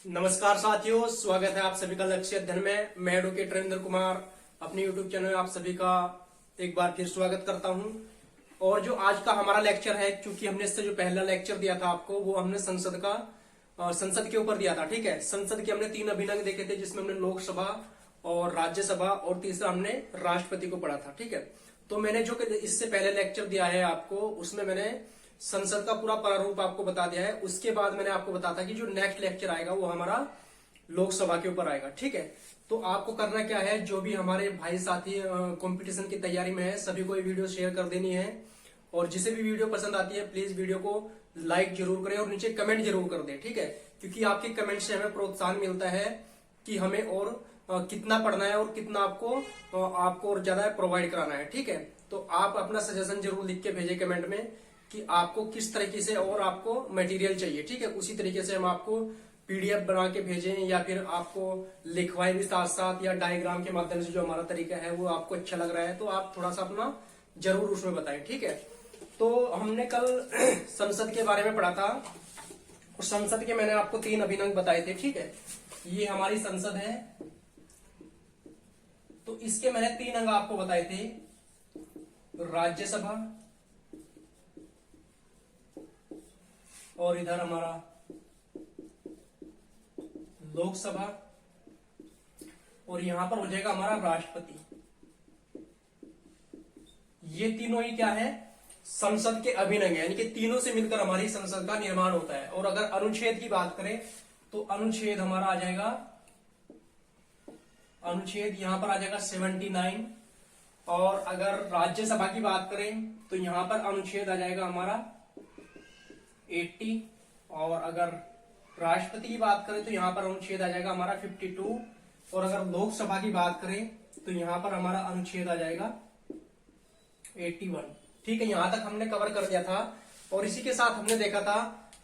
नमस्कार साथियों, स्वागत है आप सभी का लक्ष्य अध्ययन में। मैं एडवोकेट रविंद्र कुमार अपने यूट्यूब चैनल में आप सभी का एक बार फिर स्वागत करता हूं। और जो आज का हमारा लेक्चर है, क्योंकि हमने इससे जो पहला लेक्चर दिया था आपको, वो हमने संसद के ऊपर दिया था। ठीक है, संसद के हमने 3 अभिनंग देखे थे, जिसमें हमने लोकसभा और राज्यसभा और तीसरा हमने राष्ट्रपति को पढ़ा था। ठीक है, तो मैंने जो इससे पहले लेक्चर दिया है आपको, उसमें मैंने संसद का पूरा प्रारूप आपको बता दिया है। उसके बाद मैंने आपको बताया था कि जो नेक्स्ट लेक्चर आएगा वो हमारा लोकसभा के ऊपर आएगा। ठीक है, तो आपको करना क्या है, जो भी हमारे भाई साथी कंपटीशन की तैयारी में है, सभी को ये वीडियो शेयर कर देनी है। और जिसे भी वीडियो पसंद आती है, प्लीज वीडियो को लाइक जरूर करें और नीचे कमेंट जरूर कर दें। ठीक है, क्योंकि आपके कमेंट से हमें प्रोत्साहन मिलता है कि हमें और कितना पढ़ना है और कितना आपको और ज्यादा प्रोवाइड कराना है। ठीक है, तो आप अपना सजेशन जरूर लिख के भेजें कमेंट में कि आपको किस तरीके से और आपको मटेरियल चाहिए। ठीक है, उसी तरीके से हम आपको पीडीएफ बना के भेजें या फिर आपको लिखवाएं भी साथ साथ, या डायग्राम के माध्यम से जो हमारा तरीका है वो आपको अच्छा लग रहा है तो आप थोड़ा सा अपना जरूर उसमें बताएं। ठीक है, तो हमने कल संसद के बारे में पढ़ा था और संसद के मैंने आपको 3 अभिनंग बताए थे। ठीक है, ये हमारी संसद है, तो इसके मैंने 3 अंग आपको बताए थे। राज्यसभा और इधर हमारा लोकसभा और यहां पर हो जाएगा हमारा राष्ट्रपति। ये तीनों ही क्या है, संसद के अभिनंग है, यानी कि तीनों से मिलकर हमारी संसद का निर्माण होता है। और अगर अनुच्छेद की बात करें तो अनुच्छेद हमारा आ जाएगा, अनुच्छेद यहां पर आ जाएगा 79। और अगर राज्यसभा की बात करें तो यहां पर अनुच्छेद आ जाएगा हमारा 80। और अगर राष्ट्रपति की बात करें तो यहां पर अनुच्छेद आ जाएगा हमारा 52। और अगर लोकसभा की बात करें तो यहां पर हमारा अनुच्छेद आ जाएगा 81। ठीक है, यहां तक हमने कवर कर दिया था। और इसी के साथ हमने देखा था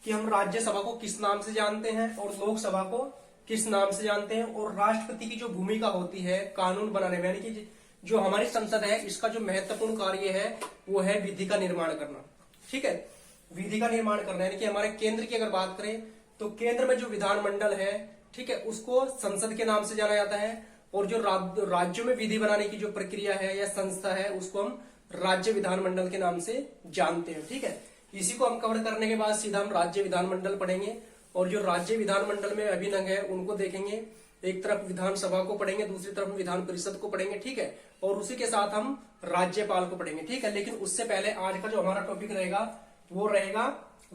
कि हम राज्यसभा को किस नाम से जानते हैं और लोकसभा को किस नाम से जानते हैं, और राष्ट्रपति की जो भूमिका होती है कानून बनाने में, यानी कि जो हमारी संसद है, इसका जो महत्वपूर्ण कार्य है वो है विधि का निर्माण करना। ठीक है, विधि का निर्माण करना, यानी कि हमारे केंद्र की अगर बात करें तो केंद्र में जो विधानमंडल है, ठीक है, उसको संसद के नाम से जाना जाता है। और जो राज्यों में विधि बनाने की जो प्रक्रिया है या संस्था है, उसको हम राज्य विधानमंडल के नाम से जानते हैं। ठीक है, इसी को हम कवर करने के बाद सीधा हम राज्य विधानमंडल पढ़ेंगे। और जो राज्य विधानमंडल में अभिनंग है उनको देखेंगे, एक तरफ विधानसभा को पढ़ेंगे, दूसरी तरफ विधान परिषद को पढ़ेंगे। ठीक है, और उसी के साथ हम राज्यपाल को पढ़ेंगे। ठीक है, लेकिन उससे पहले आज का जो हमारा टॉपिक रहेगा वो रहेगा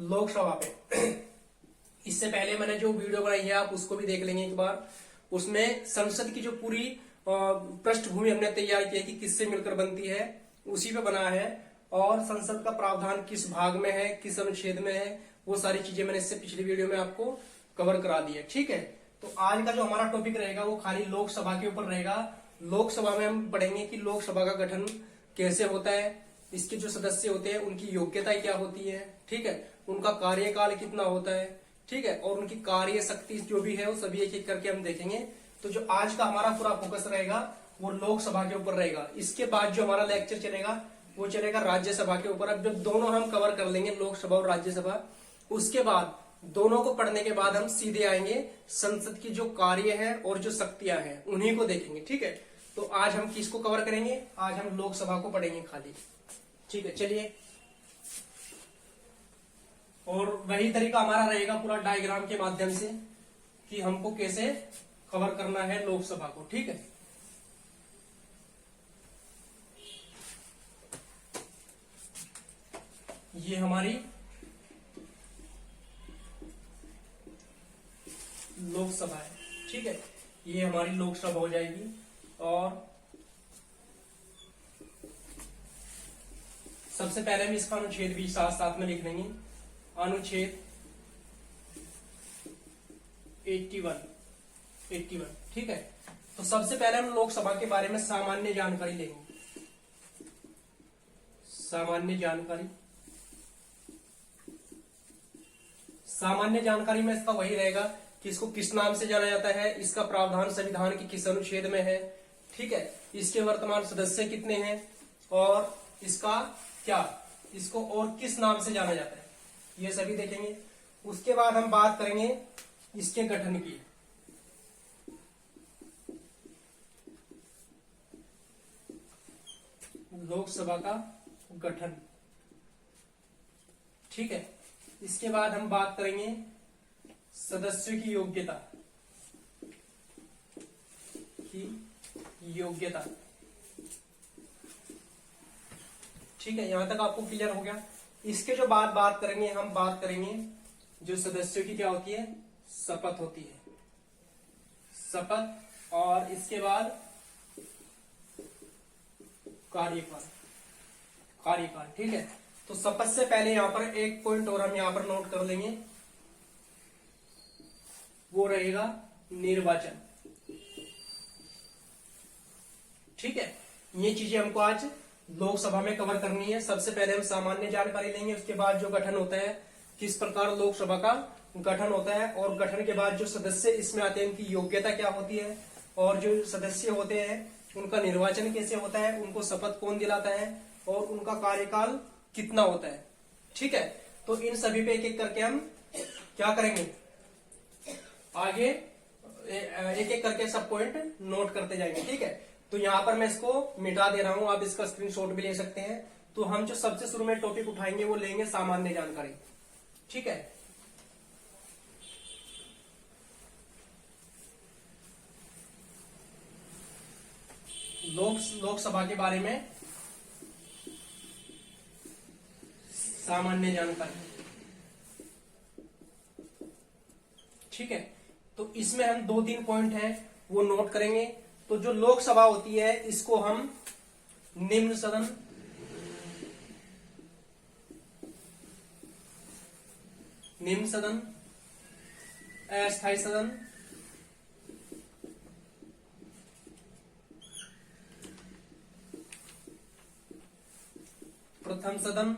लोकसभा पे। इससे पहले मैंने जो वीडियो बनाई है आप उसको भी देख लेंगे एक बार। उसमें संसद की जो पूरी पृष्ठभूमि हमने तैयार की है कि किससे मिलकर बनती है, उसी पे बना है। और संसद का प्रावधान किस भाग में है, किस अनुच्छेद में है, वो सारी चीजें मैंने इससे पिछली वीडियो में आपको कवर करा दी है। ठीक है, तो आज का जो हमारा टॉपिक रहेगा वो खाली लोकसभा के ऊपर रहेगा। लोकसभा में हम पढ़ेंगे कि लोकसभा का गठन कैसे होता है, इसके जो सदस्य होते हैं उनकी योग्यता क्या होती है, ठीक है, उनका कार्यकाल कितना होता है, ठीक है, और उनकी कार्य शक्ति जो भी है वो सभी एक एक करके हम देखेंगे। तो जो आज का हमारा पूरा फोकस रहेगा वो लोकसभा के ऊपर रहेगा। इसके बाद जो हमारा लेक्चर चलेगा वो चलेगा राज्यसभा के ऊपर। अब जब दोनों हम कवर कर लेंगे, लोकसभा और राज्यसभा, उसके बाद दोनों को पढ़ने के बाद हम सीधे आएंगे संसद की जो कार्य है और जो शक्तियां हैं उन्हीं को देखेंगे। ठीक है, तो आज हम किसको कवर करेंगे, आज हम लोकसभा को पढ़ेंगे खाली। ठीक है, चलिए। और वही तरीका हमारा रहेगा पूरा डायग्राम के माध्यम से कि हमको कैसे कवर करना है लोकसभा को। ठीक है, ये हमारी लोकसभा है। ठीक है, ये हमारी लोकसभा हो जाएगी। और सबसे पहले हम इसका अनुच्छेद भी साथ साथ में लिख देंगे। अनुच्छेद 81। ठीक है, तो सबसे पहले हम लोकसभा के बारे में सामान्य जानकारी लेंगे। सामान्य जानकारी में इसका वही रहेगा कि इसको किस नाम से जाना जाता है, इसका प्रावधान संविधान के किस अनुच्छेद में है, ठीक है, इसके वर्तमान सदस्य कितने हैं, और इसका इसको और किस नाम से जाना जाता है, ये सभी देखेंगे। उसके बाद हम बात करेंगे इसके गठन की। लोकसभा का गठन, ठीक है। इसके बाद हम बात करेंगे सदस्यों की योग्यता ठीक है, यहां तक आपको क्लियर हो गया। इसके जो बात करेंगे, हम बात करेंगे जो सदस्यों की क्या होती है, शपथ होती है, शपथ। और इसके बाद कार्यकाल, ठीक है। तो शपथ से पहले यहां पर एक पॉइंट और हम यहां पर नोट कर लेंगे, वो रहेगा निर्वाचन, ठीक है। ये चीजें हमको आज लोकसभा में कवर करनी है। सबसे पहले हम सामान्य जानकारी लेंगे, उसके बाद जो गठन होता है, किस प्रकार लोकसभा का गठन होता है, और गठन के बाद जो सदस्य इसमें आते हैं उनकी योग्यता क्या होती है, और जो सदस्य होते हैं उनका निर्वाचन कैसे होता है, उनको शपथ कौन दिलाता है, और उनका कार्यकाल कितना होता है, ठीक है। तो इन सभी पे एक एक करके हम क्या करेंगे, आगे एक एक करके सब पॉइंट नोट करते जाएंगे, ठीक है। तो यहां पर मैं इसको मिटा दे रहा हूं, आप इसका स्क्रीनशॉट भी ले सकते हैं। तो हम जो सबसे शुरू में टॉपिक उठाएंगे वो लेंगे सामान्य जानकारी, ठीक है। लोकसभा के बारे में सामान्य जानकारी, ठीक है। तो इसमें हम 2-3 पॉइंट हैं वो नोट करेंगे। तो जो लोकसभा होती है इसको हम निम्न सदन, अस्थायी सदन, प्रथम सदन,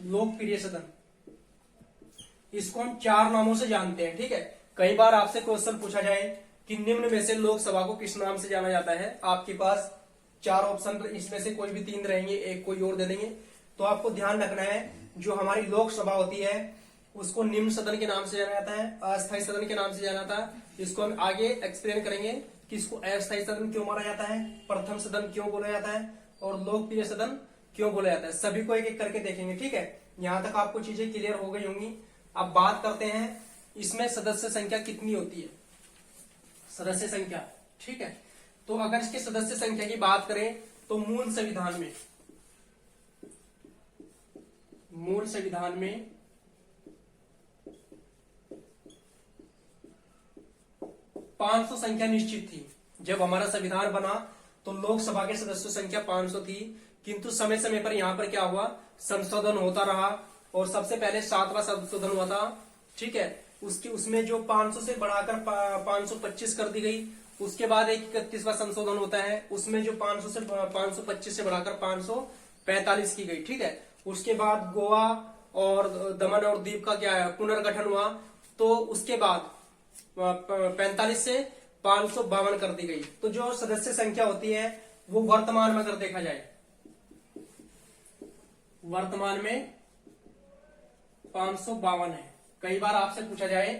लोकप्रिय सदन, इसको हम 4 नामों से जानते हैं, ठीक है। कई बार आपसे क्वेश्चन पूछा जाए कि निम्न में से लोकसभा को किस नाम से जाना जाता है, आपके पास 4 ऑप्शन, इसमें से कोई भी 3 रहेंगे, एक कोई और दे देंगे। तो आपको ध्यान रखना है जो हमारी लोकसभा होती है उसको निम्न सदन के नाम से जाना जाता है, अस्थायी सदन के नाम से जाना जाता है। इसको हम आगे एक्सप्लेन करेंगे कि इसको अस्थायी सदन क्यों माना जाता है, प्रथम सदन क्यों बोला जाता है, और लोकप्रिय सदन क्यों बोला जाता है। सभी को एक एक करके देखेंगे, ठीक है। यहां तक आपको चीजें क्लियर हो गई होंगी। अब बात करते हैं इसमें सदस्य संख्या कितनी होती है, सदस्य संख्या, ठीक है। तो अगर इसके सदस्य संख्या की बात करें तो मूल संविधान में 500 संख्या निश्चित थी। जब हमारा संविधान बना तो लोकसभा के सदस्यों संख्या 500 थी, किंतु समय समय पर यहाँ पर क्या हुआ, संशोधन होता रहा, और सबसे पहले 7वां संशोधन हुआ था, ठीक है। उसमें जो 500 से बढ़ाकर 525 कर दी गई। उसके बाद एक 31वां संशोधन होता है, उसमें जो 525 से बढ़ाकर 545 की गई, ठीक है। उसके बाद गोवा और दमन और दीव का क्या है, पुनर्गठन हुआ। तो उसके बाद 45 से 552 कर दी गई। तो जो सदस्य संख्या होती है वो वर्तमान में अगर देखा जाए, वर्तमान में 552 है। कई बार आपसे पूछा जाए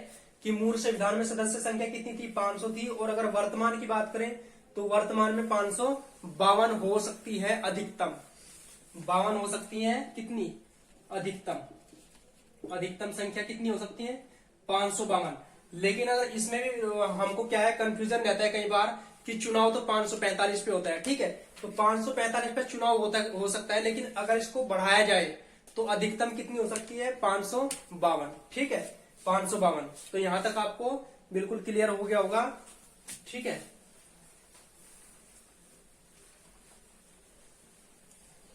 कि मूल संविधान में सदस्य संख्या कितनी थी, 500 थी, और अगर वर्तमान की बात करें तो वर्तमान में 552 हो सकती है अधिकतम, 52 हो सकती है, कितनी अधिकतम संख्या कितनी हो सकती है, 552। लेकिन अगर इसमें भी हमको क्या है, कंफ्यूजन रहता है कई बार कि चुनाव तो 545 पे होता है, ठीक है। तो 545 पे चुनाव हो सकता है, लेकिन अगर इसको बढ़ाया जाए तो अधिकतम कितनी हो सकती है, 552, ठीक है, 552। तो यहां तक आपको बिल्कुल क्लियर हो गया होगा, ठीक है।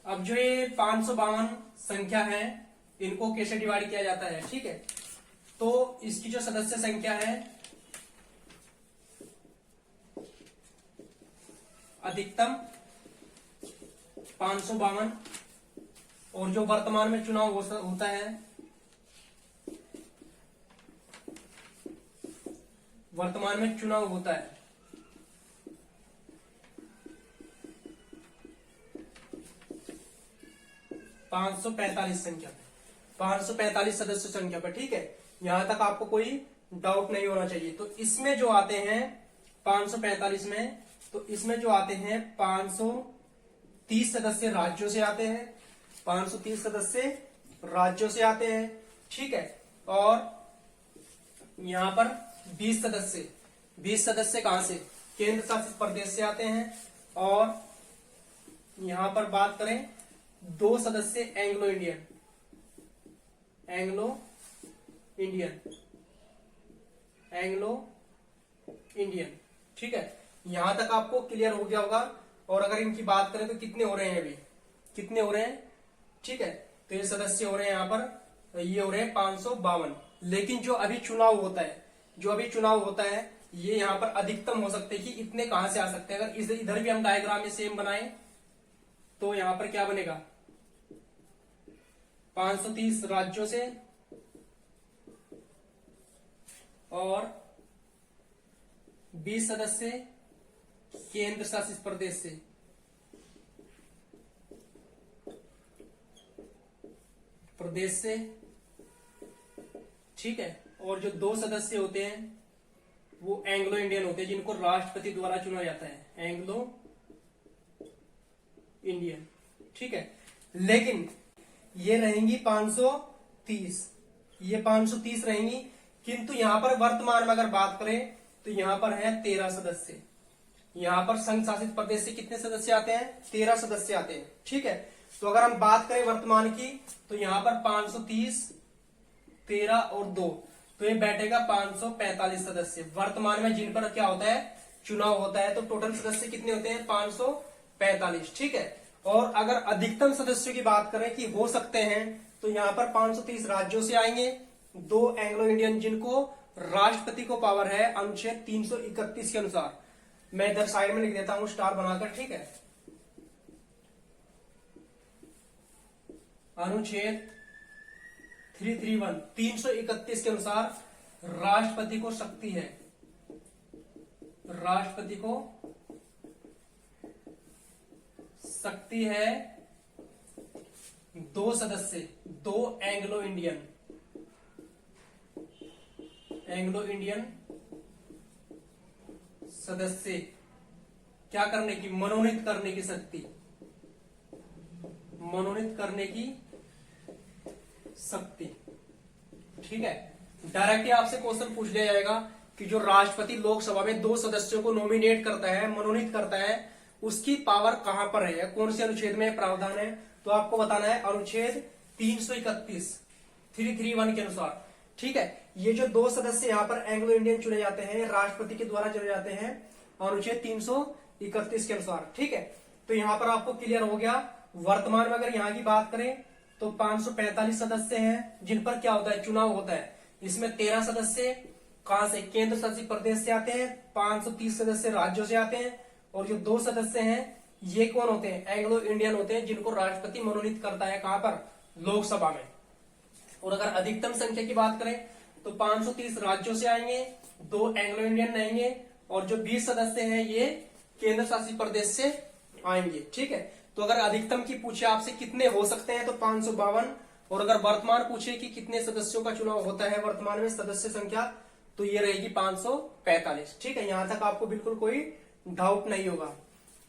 अब जो ये 552 संख्या है इनको कैसे डिवाइड किया जाता है, ठीक है। तो इसकी जो सदस्य संख्या है अधिकतम 552, और जो वर्तमान में चुनाव होता है, वर्तमान में चुनाव होता है 545 संख्या पे, 545 सदस्य संख्या पे। ठीक है, यहां तक आपको कोई डाउट नहीं होना चाहिए। तो इसमें जो आते हैं 545 में, तो इसमें जो आते हैं 530 सदस्य राज्यों से आते हैं, 530 सदस्य राज्यों से आते हैं। ठीक है, और यहां पर 20 सदस्य कहां से, केंद्र शासित प्रदेश से आते हैं। और यहां पर बात करें 2 सदस्य एंग्लो इंडियन। ठीक है, यहां तक आपको क्लियर हो गया होगा। और अगर इनकी बात करें तो कितने हो रहे हैं, अभी कितने हो रहे हैं। ठीक है, तो ये सदस्य हो रहे हैं यहां पर, ये हो रहे हैं 552। लेकिन जो अभी चुनाव होता है ये यहाँ पर अधिकतम हो सकते हैं कि इतने कहां से आ सकते हैं। अगर इधर भी हम डायग्राम में सेम बनाएं तो यहां पर क्या बनेगा, 530 राज्यों से और 20 सदस्य केंद्र शासित प्रदेश से। ठीक है, और जो 2 सदस्य होते हैं वो एंग्लो इंडियन होते हैं, जिनको राष्ट्रपति द्वारा चुना जाता है, एंग्लो इंडियन। ठीक है, लेकिन ये रहेंगी 530, ये 530 रहेंगी। किंतु यहां पर वर्तमान में अगर बात करें तो यहां पर है 13 सदस्य। यहां पर संघ शासित प्रदेश से कितने सदस्य आते हैं, 13 सदस्य आते हैं। ठीक है, तो अगर हम बात करें वर्तमान की तो यहां पर 530, 13 और 2, तो ये बैठेगा 545 सदस्य वर्तमान में, जिन पर क्या होता है, चुनाव होता है। तो टोटल सदस्य कितने होते हैं, 545। ठीक है, और अगर अधिकतम सदस्यों की बात करें कि हो सकते हैं, तो यहां पर 530 राज्यों से आएंगे, 2 एंग्लो इंडियन, जिनको राष्ट्रपति को पावर है अनुच्छेद 331 के अनुसार। मैं इधर साइड में लिख देता हूं स्टार बनाकर। ठीक है, अनुच्छेद 331 के अनुसार राष्ट्रपति को शक्ति है, राष्ट्रपति को शक्ति है 2 सदस्य, 2 एंग्लो इंडियन सदस्य क्या करने की, मनोनीत करने की शक्ति, मनोनीत करने की शक्ति। ठीक है, डायरेक्टली आपसे क्वेश्चन पूछ लिया जाएगा कि जो राष्ट्रपति लोकसभा में 2 सदस्यों को नॉमिनेट करता है, मनोनीत करता है, उसकी पावर कहां पर है, कौन से अनुच्छेद में प्रावधान है। तो आपको बताना है अनुच्छेद 331 के अनुसार। ठीक है, ये जो 2 सदस्य यहाँ पर एंग्लो इंडियन चुने जाते हैं, राष्ट्रपति के द्वारा चुने जाते हैं अनुच्छेद 331 के अनुसार। ठीक है, तो यहां पर आपको क्लियर हो गया। वर्तमान में अगर यहाँ की बात करें तो 545 सदस्य हैं जिन पर क्या होता है, चुनाव होता है। इसमें 13 सदस्य कहां से, केंद्र शासित प्रदेश से आते हैं, 530 सदस्य राज्यों से आते हैं, और जो 2 सदस्य हैं ये कौन होते हैं, एंग्लो इंडियन होते हैं, जिनको राष्ट्रपति मनोनीत करता है कहां पर, लोकसभा में। और अगर अधिकतम संख्या की बात करें तो 530 राज्यों से आएंगे, 2 एंग्लो इंडियन रहेंगे, और जो 20 सदस्य हैं ये केंद्र शासित प्रदेश से आएंगे। ठीक है, तो अगर अधिकतम की पूछे आपसे कितने हो सकते हैं तो 552, और अगर वर्तमान पूछे कि कितने सदस्यों का चुनाव होता है वर्तमान में सदस्य संख्या, तो ये रहेगी 545। ठीक है, यहां तक आपको बिल्कुल कोई डाउट नहीं होगा।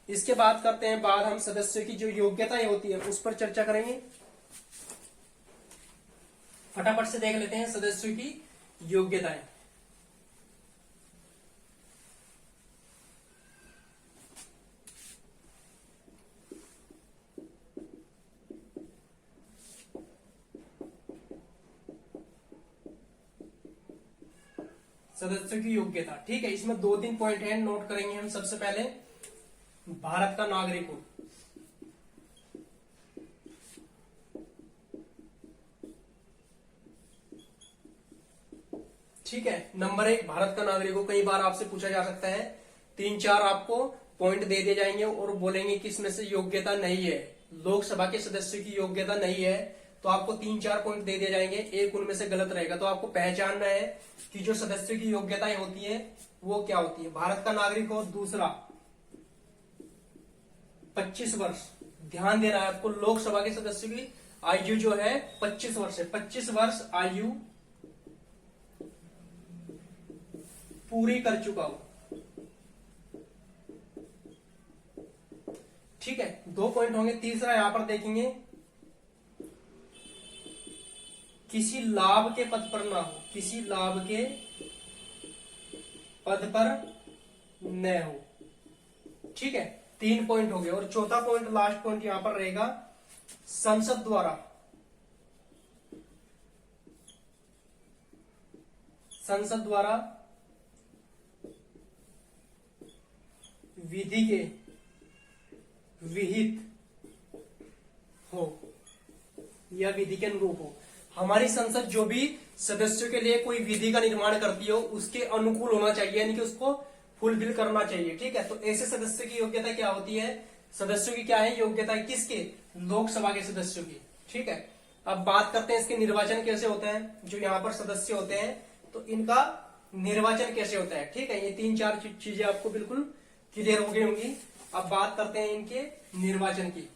इसके बाद करते हैं, बाद हम सदस्यों की जो योग्यताएं होती है उस पर चर्चा करेंगे। फटाफट से देख लेते हैं सदस्यों की योग्यताएं। सदस्यों की योग्यता। ठीक है, इसमें 2-3 पॉइंट है, नोट करेंगे हम। सबसे पहले भारत का नागरिक हो, ठीक है, नंबर 1 भारत का नागरिक हो। कई बार आपसे पूछा जा सकता है, 3-4 आपको पॉइंट दे दिए जाएंगे और बोलेंगे कि इसमें से योग्यता नहीं है, लोकसभा के सदस्यों की योग्यता नहीं है, तो आपको 3-4 पॉइंट दे दिए जाएंगे, एक उनमें से गलत रहेगा। तो आपको पहचानना है कि जो सदस्यों की योग्यताएं होती है वो क्या होती है। भारत का नागरिक हो, दूसरा 25 वर्ष, ध्यान देना है आपको, लोकसभा के सदस्यों की आयु जो है 25 वर्ष है, 25 वर्ष आयु पूरी कर चुका हो। ठीक है, 2 पॉइंट होंगे। तीसरा यहां पर देखेंगे, किसी लाभ के पद पर ना हो, किसी लाभ के पद पर न हो। ठीक है, 3 पॉइंट हो गए। और चौथा पॉइंट, लास्ट पॉइंट यहां पर रहेगा, संसद द्वारा, संसद द्वारा विधि के विहित हो या विधि के अनुरूप हो। हमारी संसद जो भी सदस्यों के लिए कोई विधि का निर्माण करती हो उसके अनुकूल होना चाहिए, यानी कि उसको फुलफिल करना चाहिए। ठीक है, तो ऐसे सदस्य की योग्यता क्या होती है, सदस्यों की क्या है योग्यता, किसके, लोकसभा के सदस्यों की। ठीक है, अब बात करते हैं इसके निर्वाचन कैसे होता है। जो यहाँ पर सदस्य होते हैं तो इनका निर्वाचन कैसे होता है। ठीक है, ये 3-4 चीजें आपको बिल्कुल क्लियर हो गई होंगी। अब बात करते हैं इनके निर्वाचन की।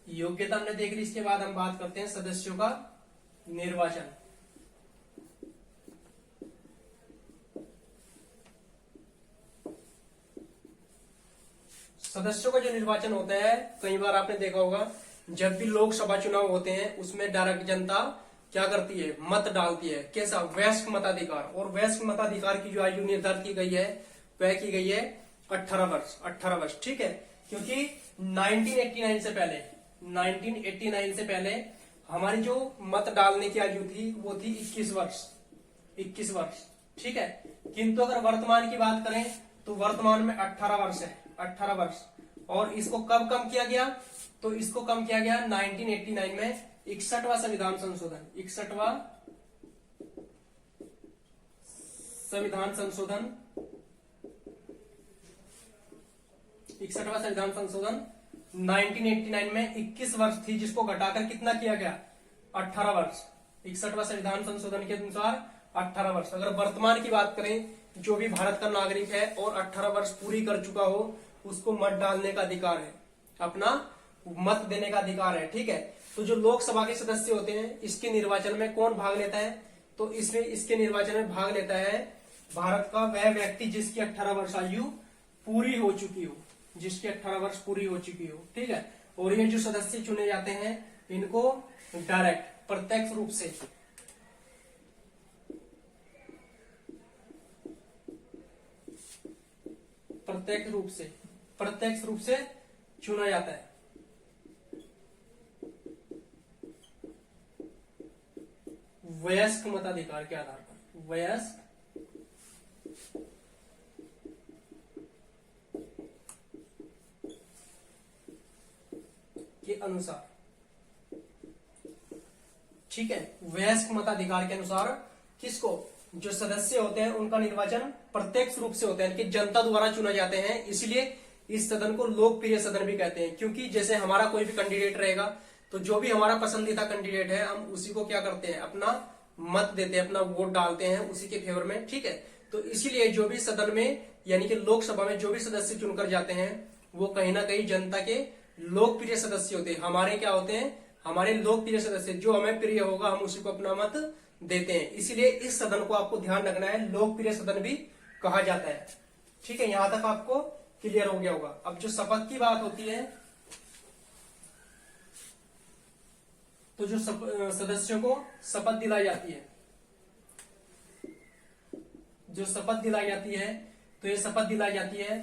योग्यता हमने देख ली, इसके बाद हम बात करते हैं सदस्यों का निर्वाचन। सदस्यों का जो निर्वाचन होता है, कई बार आपने देखा होगा जब भी लोकसभा चुनाव होते हैं उसमें डायरेक्ट जनता क्या करती है, मत डालती है। कैसा, वयस्क मताधिकार। और वयस्क मताधिकार की जो आयु निर्धारित की गई है वह की गई है 18 वर्ष। 18 वर्ष, ठीक है, क्योंकि 1989 से पहले हमारी जो मत डालने की आयु थी वो थी 21 वर्ष। 21 वर्ष, ठीक है। किंतु अगर वर्तमान की बात करें तो वर्तमान में 18 वर्ष है, 18 वर्ष। और इसको कब कम किया गया, तो इसको कम किया गया 1989 में 61वां संविधान संशोधन। 61वां संविधान संशोधन 1989 में 21 वर्ष थी, जिसको घटाकर कितना किया गया, 18 वर्ष। 61वां संविधान संशोधन के अनुसार 18 वर्ष। अगर वर्तमान की बात करें, जो भी भारत का नागरिक है और 18 वर्ष पूरी कर चुका हो उसको मत डालने का अधिकार है, अपना मत देने का अधिकार है। ठीक है, तो जो लोकसभा के सदस्य होते हैं इसके निर्वाचन में कौन भाग लेता है, तो इसमें इसके निर्वाचन में भाग लेता है भारत का वह व्यक्ति जिसकी 18 वर्ष आयु पूरी हो चुकी हो, जिसकी 18 वर्ष पूरी हो चुकी हो। ठीक है, और ये जो सदस्य चुने जाते हैं इनको डायरेक्ट, प्रत्यक्ष रूप से प्रत्यक्ष रूप से चुना जाता है। वयस्क मताधिकार के आधार पर, वयस्क के अनुसार। ठीक है, वयस्क मताधिकार के अनुसार किसको, जो सदस्य होते हैं उनका निर्वाचन प्रत्यक्ष रूप से होता है, कि जनता द्वारा चुने जाते हैं। इसलिए इस सदन को लोकप्रिय सदन भी कहते हैं, क्योंकि जैसे हमारा कोई भी कैंडिडेट रहेगा तो जो भी हमारा पसंदीदा कैंडिडेट है हम उसी को क्या करते हैं, अपना मत देते हैं, अपना वोट डालते हैं उसी के फेवर में। ठीक है, तो इसीलिए जो भी सदन में यानी कि लोकसभा में जो भी सदस्य चुनकर जाते हैं वो कहीं ना कहीं जनता के लोकप्रिय सदस्य होते हैं। हमारे क्या होते हैं, हमारे लोकप्रिय सदस्य, जो हमें प्रिय होगा हम उसी को अपना मत देते हैं। इसीलिए इस सदन को आपको ध्यान रखना है, लोकप्रिय सदन भी कहा जाता है। ठीक है, यहां तक आपको क्लियर हो गया होगा। अब जो शपथ की बात होती है, तो जो सदस्यों को शपथ दिलाई जाती है, जो शपथ दिलाई जाती है, तो ये शपथ दिलाई जाती है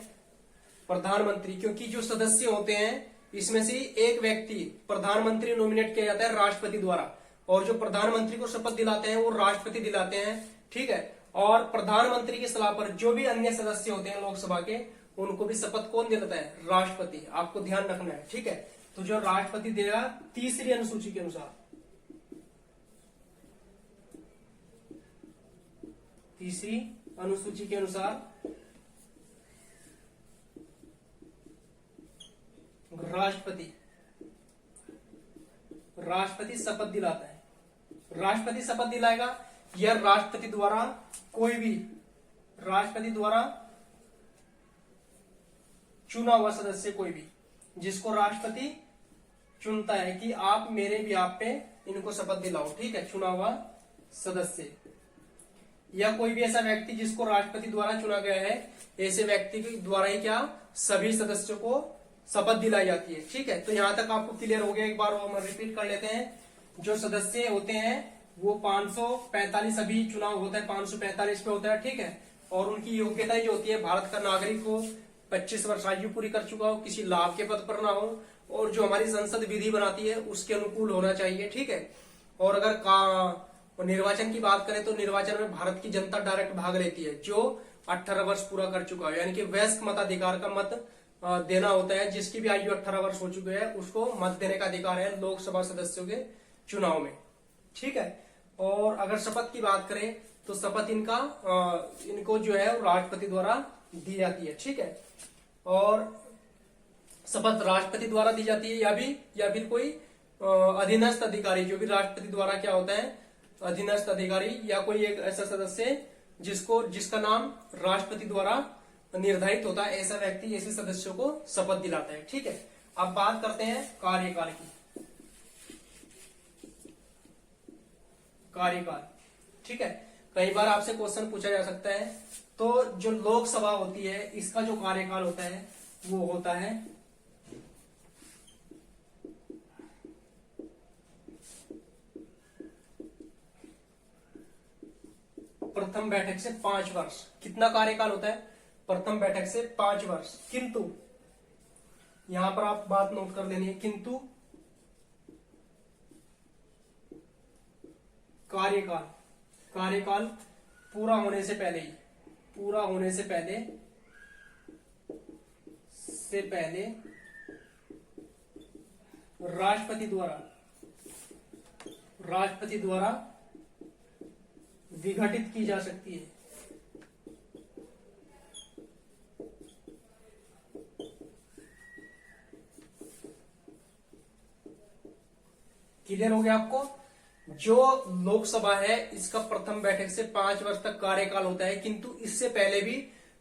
प्रधानमंत्री, क्योंकि जो सदस्य होते हैं इसमें से एक व्यक्ति प्रधानमंत्री नॉमिनेट किया जाता है राष्ट्रपति द्वारा, और जो प्रधानमंत्री को शपथ दिलाते हैं वो राष्ट्रपति दिलाते हैं। ठीक है, और प्रधानमंत्री की सलाह पर जो भी अन्य सदस्य होते हैं लोकसभा के उनको भी शपथ कौन देता है, राष्ट्रपति। आपको ध्यान रखना है। ठीक है, तो जो राष्ट्रपति देगा तीसरी अनुसूची के अनुसार, तीसरी अनुसूची के अनुसार राष्ट्रपति शपथ दिलाता है। राष्ट्रपति शपथ दिलाएगा या राष्ट्रपति द्वारा कोई भी, राष्ट्रपति द्वारा चुना हुआ सदस्य कोई भी, जिसको राष्ट्रपति चुनता है कि आप मेरे भी आप पे इनको शपथ दिलाओ, ठीक है, चुना हुआ सदस्य। या कोई भी ऐसा व्यक्ति जिसको राष्ट्रपति द्वारा चुना गया है, ऐसे व्यक्ति के द्वारा ही क्या सभी सदस्यों को शपथ दिलाई जाती है, ठीक है। तो यहां तक आपको क्लियर हो गया। एक बार हम रिपीट कर लेते हैं। जो सदस्य होते हैं वो 545, अभी चुनाव होता है 545 पे होता है, ठीक है। और उनकी योग्यता जो होती है, भारत का नागरिक हो, 25 वर्ष आयु पूरी कर चुका हो, किसी लाभ के पद पर ना हो, और जो हमारी संसद विधि बनाती है उसके अनुकूल होना चाहिए, ठीक है। और अगर निर्वाचन की बात करें तो निर्वाचन में भारत की जनता डायरेक्ट भाग लेती है, जो 18 वर्ष पूरा कर चुका है, यानी कि वयस्क मताधिकार का मत देना होता है। जिसकी भी आयु 18 वर्ष हो चुकी है उसको मत देने का अधिकार है लोकसभा सदस्यों के चुनाव में, ठीक है। और अगर शपथ की बात करें तो शपथ इनको जो है राष्ट्रपति द्वारा दी जाती है, ठीक है। और शपथ राष्ट्रपति द्वारा दी जाती है या फिर कोई अधीनस्थ अधिकारी, जो भी राष्ट्रपति द्वारा क्या होता है अधीनस्थ अधिकारी, या कोई एक ऐसा सदस्य जिसका नाम राष्ट्रपति द्वारा निर्धारित होता है, ऐसा व्यक्ति ऐसे सदस्यों को शपथ दिलाता है, ठीक है। अब बात करते हैं कार्यकाल की। कार्यकाल, ठीक है। कई बार आपसे क्वेश्चन पूछा जा सकता है। तो जो लोकसभा होती है इसका जो कार्यकाल होता है वो होता है प्रथम बैठक से 5 वर्ष। कितना कार्यकाल होता है? प्रथम बैठक से 5 वर्ष। किंतु यहां पर आप बात नोट कर लेनी है, किंतु कार्यकाल पूरा होने से पहले ही, पूरा होने से पहले राष्ट्रपति द्वारा विघटित की जा सकती है। क्लियर हो गया आपको? जो लोकसभा है इसका प्रथम बैठक से 5 वर्ष तक कार्यकाल होता है, किंतु इससे पहले भी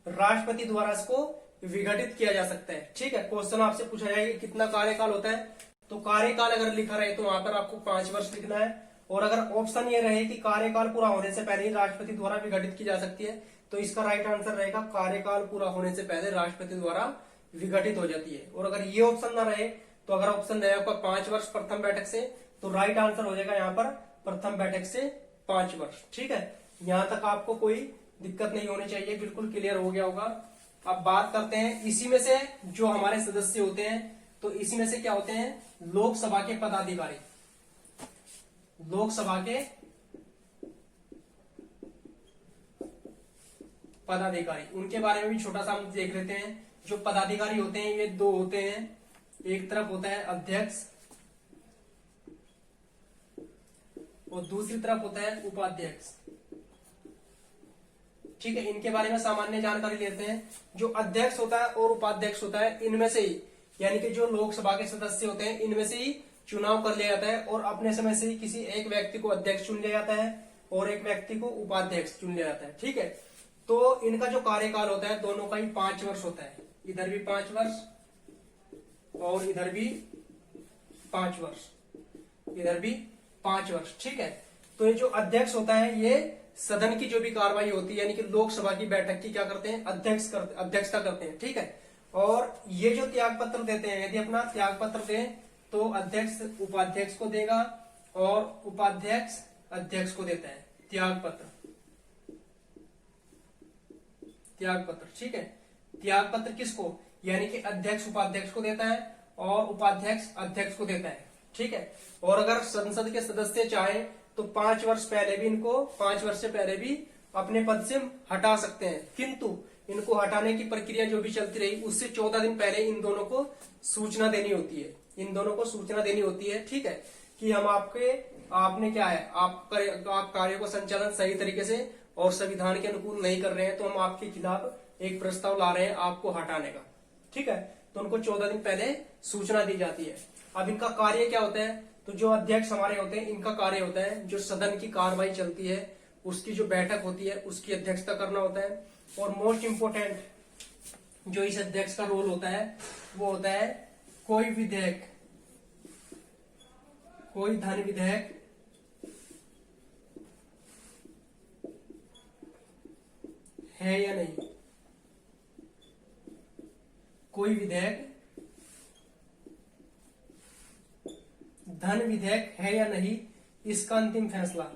राष्ट्रपति द्वारा इसको विघटित किया जा सकता है, ठीक है। क्वेश्चन आपसे पूछा जाएगा कितना कार्यकाल होता है, तो कार्यकाल अगर लिखा रहे तो वहां पर आपको 5 वर्ष लिखना है। और अगर ऑप्शन ये रहे कि कार्यकाल पूरा होने से पहले ही राष्ट्रपति द्वारा विघटित की जा सकती है, तो इसका राइट आंसर रहेगा कार्यकाल पूरा होने से पहले राष्ट्रपति द्वारा विघटित हो जाती है। और अगर ये ऑप्शन ना रहे, तो अगर ऑप्शन रहेगा आपका 5 वर्ष प्रथम बैठक से, तो राइट आंसर हो जाएगा यहाँ पर प्रथम बैठक से 5 वर्ष, ठीक है। यहां तक आपको कोई दिक्कत नहीं होनी चाहिए, बिल्कुल क्लियर हो गया होगा। अब बात करते हैं इसी में से जो हमारे सदस्य होते हैं, तो इसी में से क्या होते हैं लोकसभा के पदाधिकारी। लोकसभा के पदाधिकारी, उनके बारे में भी छोटा सा हम देख लेते हैं। जो पदाधिकारी होते हैं ये 2 होते हैं, एक तरफ होता है अध्यक्ष और दूसरी तरफ होता है उपाध्यक्ष, ठीक है। इनके बारे में सामान्य जानकारी लेते हैं। जो अध्यक्ष होता है और उपाध्यक्ष होता है, इनमें से ही, यानी कि जो लोकसभा के सदस्य होते हैं इनमें से ही चुनाव कर लिया जाता है, और अपने समय से ही किसी एक व्यक्ति को अध्यक्ष चुन लिया जाता है और एक व्यक्ति को उपाध्यक्ष चुन लिया जाता है, ठीक है। तो इनका जो कार्यकाल होता है दोनों का ही 5 वर्ष होता है, इधर भी 5 वर्ष और इधर भी 5 वर्ष, इधर भी 5 वर्ष, ठीक है। तो ये जो अध्यक्ष होता है ये सदन की जो भी कार्रवाई होती है, यानी कि लोकसभा की बैठक की क्या करते हैं अध्यक्षता करते हैं, ठीक है। और ये जो त्याग पत्र देते हैं, यदि अपना त्याग पत्र दें तो अध्यक्ष उपाध्यक्ष को देगा और उपाध्यक्ष अध्यक्ष को देता है त्याग पत्र, ठीक है। त्याग पत्र किसको, यानी कि अध्यक्ष उपाध्यक्ष को देता है और उपाध्यक्ष अध्यक्ष को देता है, ठीक है। और अगर संसद के सदस्य चाहे तो 5 वर्ष पहले भी इनको 5 वर्ष से पहले भी अपने पद से हटा सकते हैं, किंतु इनको हटाने की प्रक्रिया जो भी चलती रही उससे 14 दिन पहले इन दोनों को सूचना देनी होती है, ठीक है, कि हम आपने क्या है आप कार्य को संचालन सही तरीके से और संविधान के अनुकूल नहीं कर रहे हैं, तो हम आपके खिलाफ एक प्रस्ताव ला रहे हैं आपको हटाने का, ठीक है। तो उनको 14 दिन पहले सूचना दी जाती है। अब इनका कार्य क्या होता है, तो जो अध्यक्ष हमारे होते हैं इनका कार्य होता है जो सदन की कार्रवाई चलती है उसकी जो बैठक होती है उसकी अध्यक्षता करना होता है। और मोस्ट जो इस अध्यक्ष का रोल होता है वो होता है कोई विधेयक, कोई धन विधेयक है या नहीं, कोई विधेयक धन विधेयक है या नहीं, इसका अंतिम फैसला,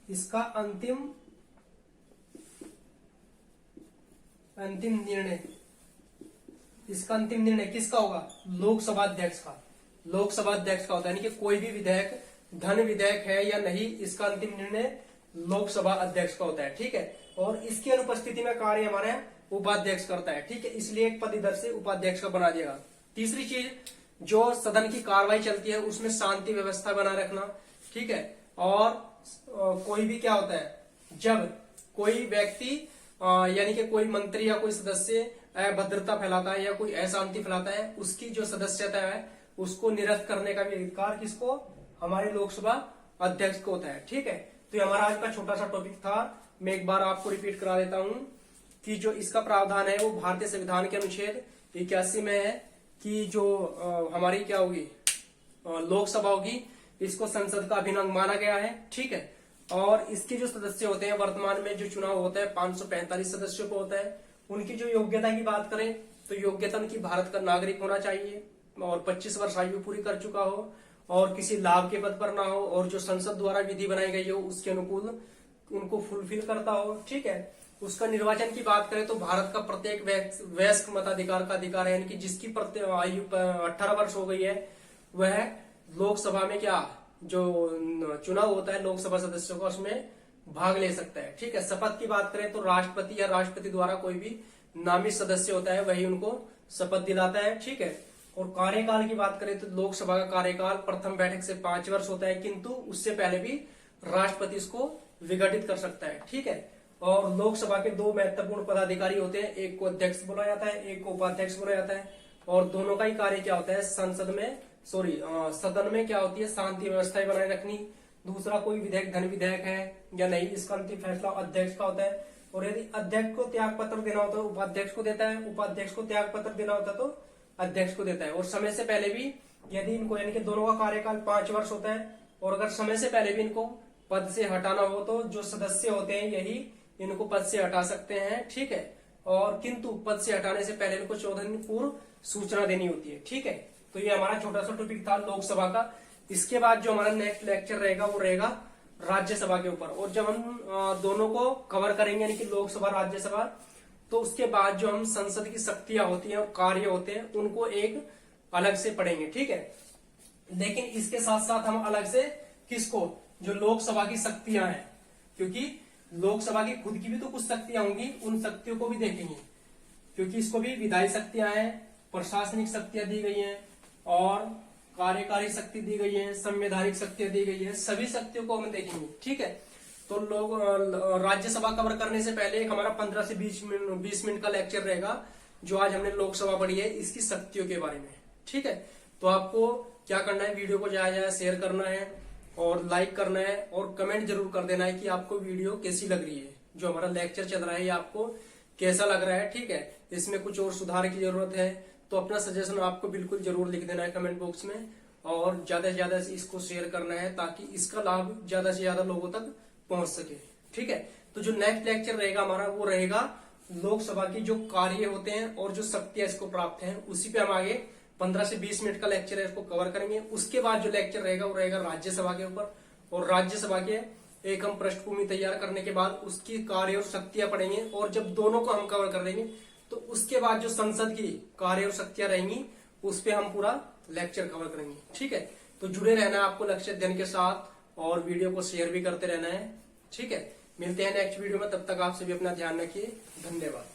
इसका अंतिम निर्णय, इसका अंतिम निर्णय किसका होगा? लोकसभा अध्यक्ष का। लोकसभा अध्यक्ष का होता है, यानी कि कोई भी विधेयक धन विधेयक है या नहीं, इसका अंतिम निर्णय लोकसभा अध्यक्ष का होता है। ठीक है, और इसकी अनुपस्थिति में कार्य हमारे उपाध्यक्ष करता है। ठीक है, इसलिए एक पद इधर से उपाध्यक्ष का बना दिएगा। तीसरी चीज, जो सदन की कार्रवाई चलती है उसमें शांति व्यवस्था बनाए रखना। ठीक है, और कोई भी क्या होता है, जब कोई व्यक्ति यानी कि कोई मंत्री या कोई सदस्य अभद्रता फैलाता है या कोई अशांति फैलाता है, उसकी जो सदस्यता है उसको निरस्त करने का भी अधिकार किसको? हमारे लोकसभा अध्यक्ष को होता है। ठीक है, तो ये हमारा आज का छोटा सा टॉपिक था। मैं एक बार आपको रिपीट करा देता हूं कि जो इसका प्रावधान है वो भारतीय संविधान के अनुच्छेद 81 में है कि जो हमारी क्या होगी लोकसभा होगी, इसको संसद का अभिन्न अंग माना गया है। ठीक है, और इसके जो सदस्य होते हैं, वर्तमान में जो चुनाव होता है 545 सदस्यों को होता है। उनकी जो योग्यता की बात करें तो योग्यता उनकी भारत का नागरिक होना चाहिए और 25 वर्ष आयु पूरी कर चुका हो और किसी लाभ के पद पर ना हो और जो संसद द्वारा विधि बनाई गई हो उसके अनुकूल उनको फुलफिल करता हो। ठीक है, उसका निर्वाचन की बात करें तो भारत का प्रत्येक वयस्क मताधिकार का अधिकार है, यानी कि जिसकी आयु 18 वर्ष हो गई है वह लोकसभा में क्या जो चुनाव होता है लोकसभा सदस्यों का उसमें भाग ले सकता है। ठीक है, शपथ की बात करें तो राष्ट्रपति या राष्ट्रपति द्वारा कोई भी नामित सदस्य होता है वही उनको शपथ दिलाता है। ठीक है, और कार्यकाल की बात करें तो लोकसभा का कार्यकाल प्रथम बैठक से 5 वर्ष होता है, किंतु उससे पहले भी राष्ट्रपति इसको विघटित कर सकता है। ठीक है, और लोकसभा के 2 महत्वपूर्ण पदाधिकारी होते हैं, एक को अध्यक्ष बोला जाता है, एक को उपाध्यक्ष बोला जाता है, और दोनों का ही कार्य क्या होता है सदन में क्या होती है शांति व्यवस्था बनाए रखनी। दूसरा, कोई विधेयक धन विधेयक है या नहीं, इसका अंतिम फैसला अध्यक्ष का होता है। और यदि अध्यक्ष को त्याग पत्र देना होता है उपाध्यक्ष को देता है, उपाध्यक्ष को त्याग पत्र देना होता है तो अध्यक्ष को देता है। और समय से पहले भी यदि इनको यानी कि दोनों का कार्यकाल 5 वर्ष होता है और अगर समय से पहले भी इनको पद से हटाना हो तो जो सदस्य होते हैं यही इनको पद से हटा सकते हैं। ठीक है, और किंतु पद से हटाने से पहले इनको 14 दिन पूर्व सूचना देनी होती है। ठीक है, तो ये हमारा छोटा सा टॉपिक था लोकसभा का। इसके बाद जो हमारा नेक्स्ट लेक्चर रहेगा वो रहेगा राज्यसभा के ऊपर, और जब हम दोनों को कवर करेंगे यानी कि लोकसभा राज्यसभा, तो उसके बाद जो हम संसद की शक्तियां होती हैं और कार्य होते हैं उनको एक अलग से पढ़ेंगे। ठीक है, लेकिन इसके साथ साथ हम अलग से किसको, जो लोकसभा की शक्तियां हैं, क्योंकि लोकसभा की खुद की भी तो कुछ शक्तियां होंगी, उन शक्तियों को भी देखेंगे, क्योंकि इसको भी विधायी शक्तियां हैं, प्रशासनिक शक्तियां दी गई हैं और कार्यकारी शक्ति दी गई है, संवैधानिक शक्तियां दी गई है, सभी शक्तियों को हम देखेंगे। ठीक है, तो लोग राज्यसभा कवर करने से पहले एक हमारा 15 से 20 मिनट का लेक्चर रहेगा जो आज हमने लोकसभा पढ़ी है इसकी शक्तियों के बारे में। ठीक है, तो आपको क्या करना है, वीडियो को ज्यादा शेयर करना है और लाइक करना है और कमेंट जरूर कर देना है कि आपको वीडियो कैसी लग रही है, जो हमारा लेक्चर चल रहा है ये आपको कैसा लग रहा है। ठीक है, इसमें कुछ और सुधार की जरूरत है तो अपना सजेशन आपको बिल्कुल जरूर लिख देना है कमेंट बॉक्स में, और ज्यादा से ज्यादा इसको शेयर करना है ताकि इसका लाभ ज्यादा से ज्यादा लोगों तक पहुंच सके। ठीक है, तो जो नेक्स्ट लेक्चर रहेगा हमारा वो रहेगा लोकसभा की जो कार्य होते हैं और जो शक्तियां इसको प्राप्त हैं, उसी पे हम आगे 15 से 20 मिनट का लेक्चर है इसको कवर करेंगे। उसके बाद जो लेक्चर रहेगा वो रहेगा राज्यसभा के ऊपर, और राज्यसभा के एक हम पृष्ठभूमि तैयार करने के बाद उसकी कार्य और शक्तियां पढ़ेंगे, और जब दोनों को हम कवर कर लेंगे तो उसके बाद जो संसद की कार्य और शक्तियां रहेंगी उस पर हम पूरा लेक्चर कवर करेंगे। ठीक है, तो जुड़े रहना है आपको लक्ष्य अध्ययन के साथ और वीडियो को शेयर भी करते रहना है। ठीक है, मिलते हैं नेक्स्ट वीडियो में, तब तक आप सभी अपना ध्यान रखिए। धन्यवाद।